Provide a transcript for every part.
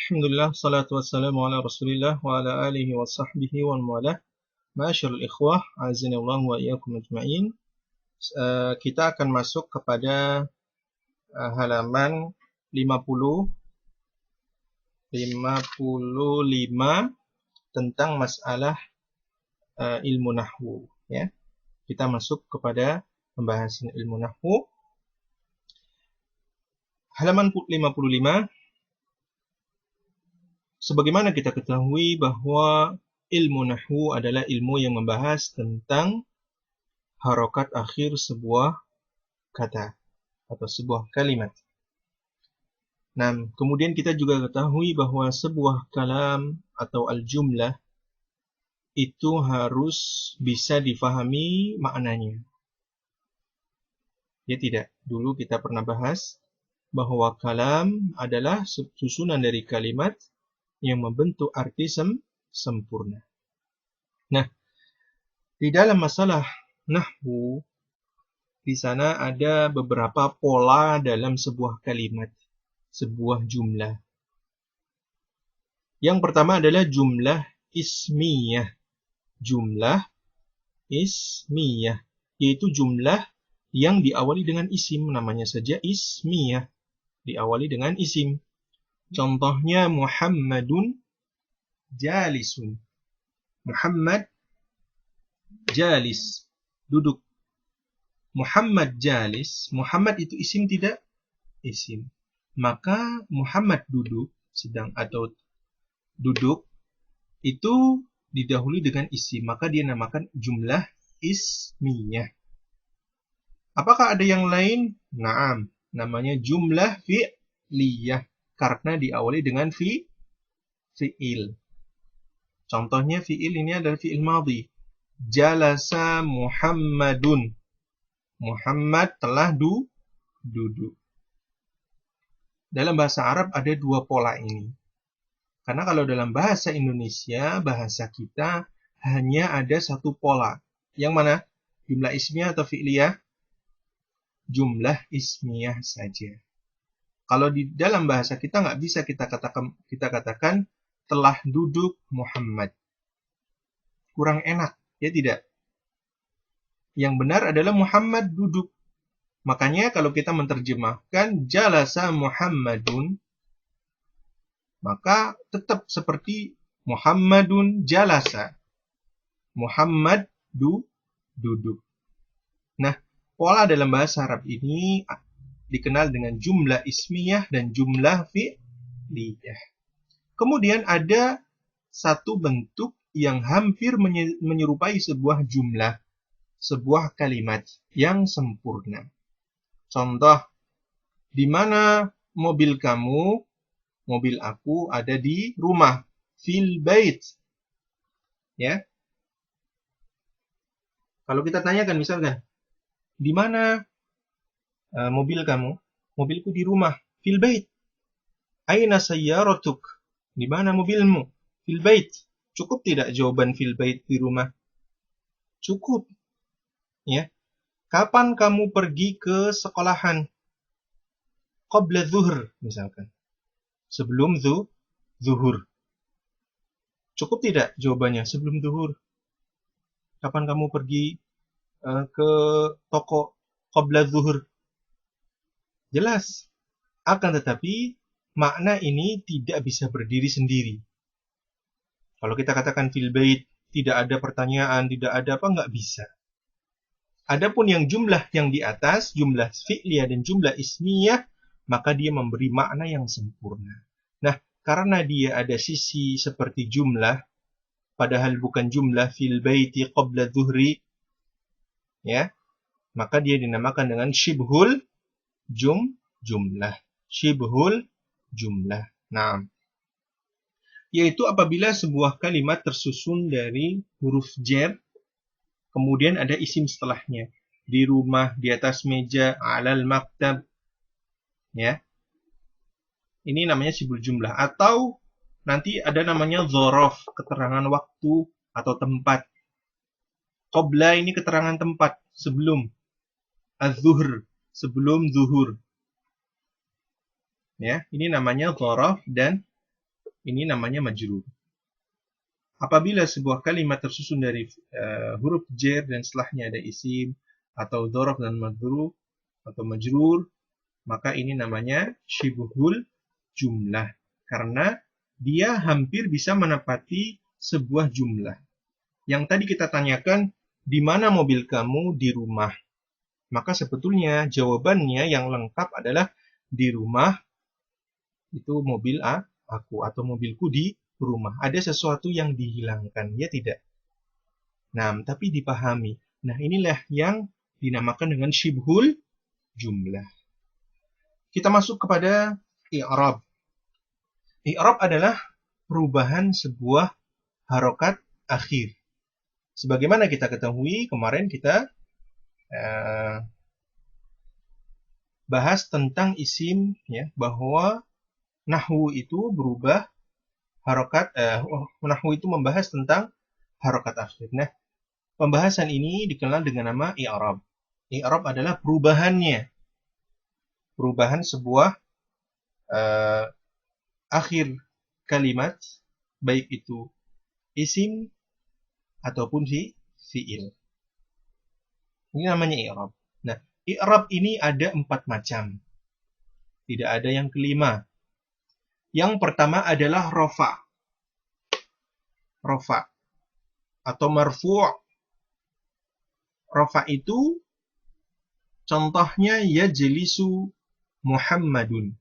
Alhamdulillah, salatu wassalamu ala rasulillah wa ala alihi wa sahbihi wa mawalah. Ma'asyarul ikhwah, azinallah wa iyyakum ajma'in. Kita akan masuk kepada halaman 55 tentang masalah ilmu nahwu, ya. Kita masuk kepada pembahasan ilmu nahwu. Halaman 55. Sebagaimana kita ketahui bahwa ilmu nahwu adalah ilmu yang membahas tentang harokat akhir sebuah kata atau sebuah kalimat. Nah, kemudian kita juga ketahui bahwa sebuah kalam atau al-jumlah itu harus bisa difahami maknanya. Ya tidak, dulu kita pernah bahas bahwa kalam adalah susunan dari kalimat yang membentuk arti sempurna. Nah, di dalam masalah nahwu, di sana ada beberapa pola dalam sebuah kalimat, sebuah jumlah. Yang pertama adalah jumlah ismiyah. Jumlah ismiyah, yaitu jumlah yang diawali dengan isim, namanya saja ismiyah, diawali dengan isim. Contohnya Muhammadun jalisun. Muhammad jalis, duduk. Muhammad jalis, Muhammad itu isim tidak? Isim. Maka Muhammad duduk, sedang atau duduk, itu didahului dengan isim, maka dia namakan jumlah ismiyah. Apakah ada yang lain? Naam, namanya jumlah fi'liyah, karena diawali dengan fi'il. Contohnya fi'il ini adalah fi'il madhi. Jalasa Muhammadun. Muhammad telah duduk. Dalam bahasa Arab ada dua pola ini. Karena kalau dalam bahasa Indonesia, bahasa kita hanya ada satu pola. Yang mana? Jumlah ismiyah atau fi'liyah? Jumlah ismiyah saja. Kalau di dalam bahasa kita nggak bisa kita katakan telah duduk Muhammad. Kurang enak, ya tidak? Yang benar adalah Muhammad duduk. Makanya kalau kita menerjemahkan jalasa Muhammadun, maka tetap seperti Muhammadun jalasa. Muhammad duduk. Nah, pola dalam bahasa Arab ini dikenal dengan jumlah ismiyah dan jumlah fi'liyah. Kemudian ada satu bentuk yang hampir menyerupai sebuah jumlah, sebuah kalimat yang sempurna. Contoh, di mana mobil kamu? Mobil aku ada di rumah. Fil bait. Ya. Kalau kita tanyakan misalkan, di mana mobil kamu? Mobilku di rumah. Fil bait. Aina sayyaratuk? Di mana mobilmu? Fil bait. Cukup tidak jawaban fil bait di rumah? Cukup. Ya. Kapan kamu pergi ke sekolahan? Qabla zuhr misalkan. Sebelum zuhur. Cukup tidak jawabannya sebelum zuhur? Kapan kamu pergi ke toko qabla zuhur? Jelas. Akan tetapi makna ini tidak bisa berdiri sendiri. Kalau kita katakan fil bait, tidak ada pertanyaan, tidak ada apa, nggak bisa. Adapun yang jumlah yang di atas, jumlah fi'liyah dan jumlah ismiyah, maka dia memberi makna yang sempurna. Nah, karena dia ada sisi seperti jumlah, padahal bukan jumlah fil baiti qabla zuhri, ya, maka dia dinamakan dengan shibhul jumlah. Shibhul jumlah. Nah, yaitu apabila sebuah kalimat tersusun dari huruf jar, kemudian ada isim setelahnya. Di rumah, di atas meja, alal maktab. Ya. Ini namanya shibhul jumlah. Atau nanti ada namanya dzaraf, keterangan waktu atau tempat. Qabla ini keterangan tempat, sebelum. Az-zuhr, sebelum zuhur. Ya, ini namanya dzaraf dan Ini namanya majrur. Apabila sebuah kalimat tersusun dari huruf jar dan setelahnya ada isim atau dzaraf dan madruf atau majrur, maka ini namanya syibhul jumlah karena dia hampir bisa menepati sebuah jumlah. Yang tadi kita tanyakan, di mana mobil kamu? Di rumah. Maka sebetulnya jawabannya yang lengkap adalah di rumah itu mobil aku atau mobilku di rumah. Ada sesuatu yang dihilangkan, ya tidak? Nah, tapi dipahami. Nah, inilah yang dinamakan dengan syibhul jumlah. Kita masuk kepada i'rab. I'rab adalah perubahan sebuah harokat akhir. Sebagaimana kita ketahui, kemarin kita bahas tentang isim, ya, bahwa nahwu itu berubah harokat, nahwu itu membahas tentang harokat akhir. Nah, pembahasan ini dikenal dengan nama i'rab. I'rab adalah perubahan sebuah akhir kalimat, baik itu isim ataupun fi'il. Ini namanya i'rab. Nah, i'rab ini ada 4 macam. Tidak ada yang kelima. Yang pertama adalah rofa. Rofa atau marfu'. Rofa itu contohnya yajlisu Muhammadun.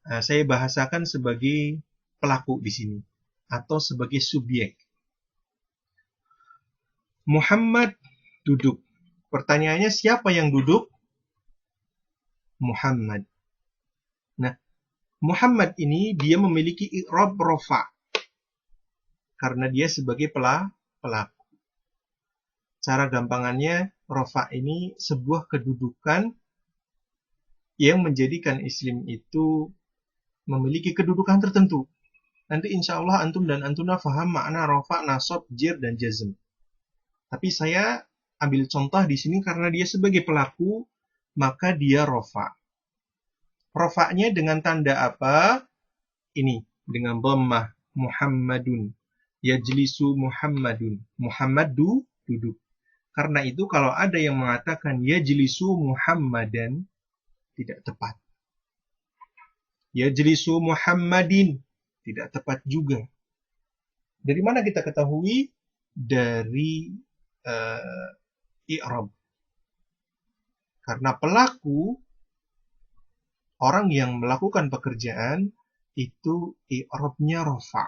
Nah, saya bahasakan sebagai pelaku di sini atau sebagai subjek. Muhammad duduk. Pertanyaannya, siapa yang duduk? Muhammad. Nah, Muhammad ini dia memiliki i'rab rofa karena dia sebagai pelaku. Cara gampangannya, rofa ini sebuah kedudukan yang menjadikan isim itu memiliki kedudukan tertentu. Nanti insya Allah antum dan antuna faham makna rofa, nasab, jar, dan jazm. Tapi saya ambil contoh di sini karena dia sebagai pelaku, maka dia rofa. Rofa'nya dengan tanda apa? Ini, dengan dhammah, Muhammadun. Yajlisu Muhammadun. Muhammad duduk. Karena itu kalau ada yang mengatakan yajlisu Muhammadan, tidak tepat. Yajlisu Muhammadin, tidak tepat juga. Dari mana kita ketahui? Dari i'rab. Karena pelaku, orang yang melakukan pekerjaan, itu i'rabnya rofa.